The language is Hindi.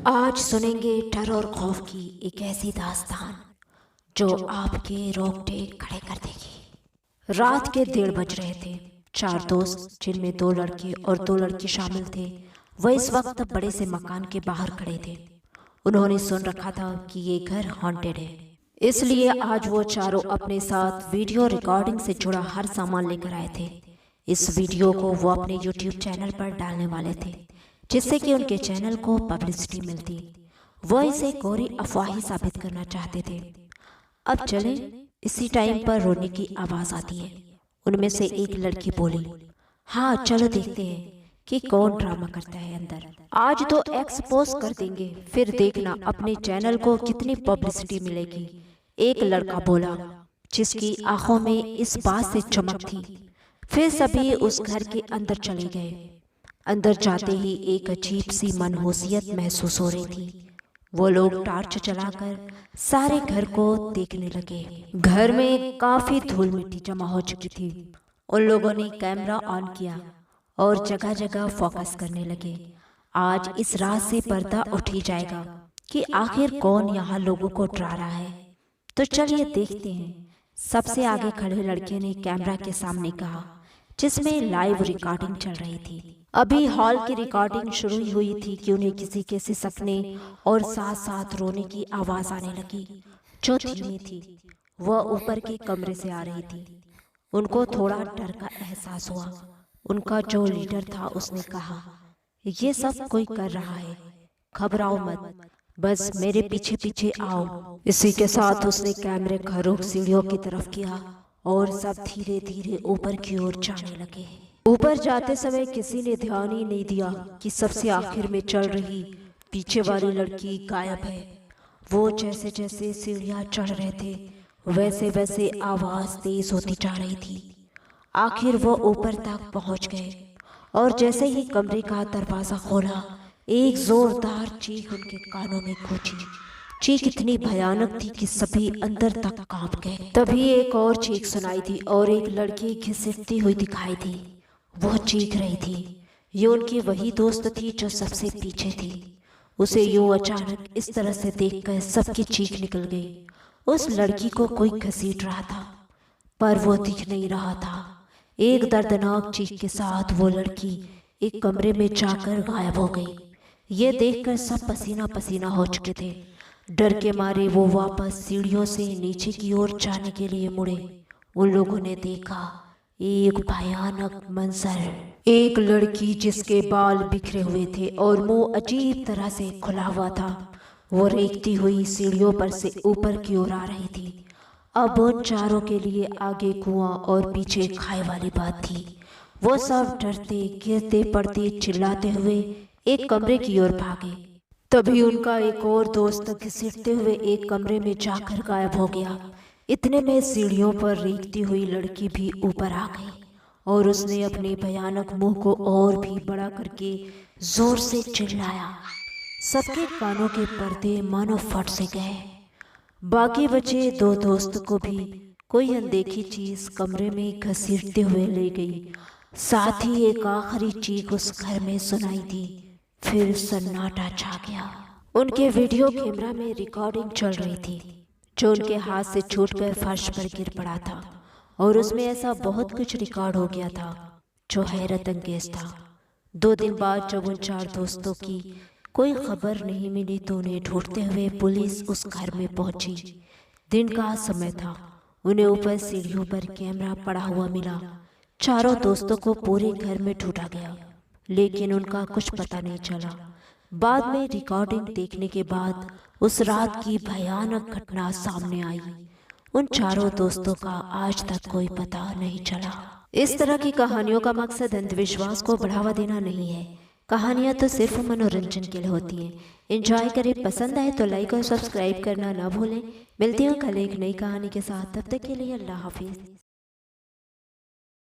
आज सुनेंगे डर और खौफ की एक ऐसी दास्तान जो आपके रोंगटे खड़े कर देगी। रात के 1:30 बज रहे थे। 4 दोस्त, जिनमें 2 लड़के और 2 लड़की शामिल थे, वह इस वक्त बड़े से मकान के बाहर खड़े थे। उन्होंने सुन रखा था कि ये घर हॉन्टेड है, इसलिए आज वो चारों अपने साथ वीडियो रिकॉर्डिंग से जुड़ा हर सामान लेकर आए थे। इस वीडियो को वो अपने YouTube चैनल पर डालने वाले थे, जिससे कि उनके चैनल को पब्लिसिटी मिलती। वह इसे कोरी अफवाही साबित करना चाहते थे। अब चले। इसी टाइम पर रोने की आवाज आती है। उनमें से एक लड़की बोली, हाँ चलो देखते हैं कि कौन ड्रामा करता है अंदर। आज तो एक्सपोज कर देंगे, फिर देखना अपने चैनल को कितनी पब्लिसिटी मिलेगी। एक लड़का बोला, जिसकी आंखों में इस बात से चमक थी। फिर सभी उस घर के अंदर चले गए। अंदर जाते ही एक अजीब सी मनहूसियत महसूस हो रही थी। वो लोग टार्च जलाकर सारे घर को देखने लगे। घर में काफी धूल मिट्टी जमा हो चुकी थी। उन लोगों ने कैमरा ऑन किया और जगह जगह फोकस करने लगे। आज इस रात से पर्दा उठ ही जाएगा कि आखिर कौन यहाँ लोगों को डरा रहा है। तो चलिए देखते हैं। सबसे आगे खड़े लड़के ने कैमरा के सामने कहा, जिसमें लाइव रिकॉर्डिंग चल रही थी। अभी हॉल की रिकॉर्डिंग शुरू हुई थी कि उन्हें किसी के सिसकने और साथ साथ रोने की आवाज आने लगी, जो धीमी थी। वह ऊपर के कमरे से आ रही थी। उनको थोड़ा डर का एहसास हुआ। उनका जो लीडर था उसने कहा, ये सब कोई कर रहा है, घबराओ मत, बस मेरे पीछे पीछे आओ। इसी के साथ उसने कैमरे का रुख सीढ़ियों की तरफ किया और सब धीरे धीरे ऊपर की ओर जाने लगे। ऊपर जाते समय किसी ने ध्यान ही नहीं दिया कि सबसे आखिर में चल रही पीछे वाली लड़की गायब है। वो जैसे जैसे सीढ़ियां चढ़ रहे थे, वैसे वैसे आवाज तेज होती जा रही थी। आखिर वो ऊपर तक पहुंच गए और जैसे ही कमरे का दरवाजा खोला, एक जोरदार चीख उनके कानों में गूंजी। चीख इतनी भयानक थी कि सभी अंदर तक कांप गए। तभी एक और चीख सुनाई दी और एक लड़की घिसटती हुई दिखाई दी। वो चीख रही थी। ये उनकी वही दोस्त थी जो सबसे पीछे थी। उसे यूं अचानक इस तरह से देखकर सबकी चीख निकल गई। उस लड़की को कोई घसीट रहा था, पर वो दिख नहीं रहा था। एक दर्दनाक चीख के साथ वो लड़की एक कमरे में जाकर गायब हो गई। ये देखकर सब पसीना पसीना हो चुके थे। डर के मारे वो वापस सीढ़ियों से नीचे की ओर जाने के लिए मुड़े। उन लोगों ने देखा एक भयानक मंजर। एक लड़की जिसके बाल बिखरे हुए थे और मुंह अजीब तरह से खुला हुआ था, वो रेंगती हुई सीढ़ियों पर से ऊपर की ओर आ रही थी। अब उन चारों के लिए आगे कुआं और पीछे खाई वाली बात थी। वो सब डरते गिरते पड़ते चिल्लाते हुए एक कमरे की ओर भागे। तभी उनका एक और दोस्त घसीटते हुए एक कमरे में जाकर गायब हो गया। इतने में सीढ़ियों पर रेंगती हुई लड़की भी ऊपर आ गई और उसने अपने भयानक मुंह को और भी बड़ा करके जोर से चिल्लाया। सबके कानों के पर्दे मानो फट से गए। बाकी बचे 2 दोस्त को भी कोई अनदेखी चीज कमरे में घसीटते हुए ले गई। साथ ही एक आखिरी चीख उस घर में सुनाई दी। फिर सन्नाटा छा गया। उनके वीडियो कैमरा में रिकॉर्डिंग चल रही थी, जो उनके हाथ से छूटकर फर्श पर गिर पड़ा था और उसमें ऐसा बहुत कुछ रिकॉर्ड हो गया था जो हैरत अंगेज था। 2 दिन बाद जब उन 4 दोस्तों की कोई खबर नहीं मिली तो उन्हें ढूंढते हुए पुलिस उस घर में पहुंची। दिन का समय था। उन्हें ऊपर सीढ़ियों पर कैमरा पड़ा हुआ मिला। चारों दोस्तों को पूरे घर में ढूंढा गया, लेकिन उनका कुछ पता नहीं चला। बाद में रिकॉर्डिंग देखने के बाद उस रात की भयानक घटना सामने आई। उन चारों दोस्तों का आज तक कोई पता नहीं चला। इस तरह की कहानियों का मकसद अंधविश्वास को बढ़ावा देना नहीं है। कहानियां तो सिर्फ मनोरंजन के लिए होती हैं। एंजॉय करें। पसंद आए तो लाइक और सब्सक्राइब करना ना भूलें। मिलती हूँ कल एक नई कहानी के साथ। तब तक के लिए अल्लाह हाफिज।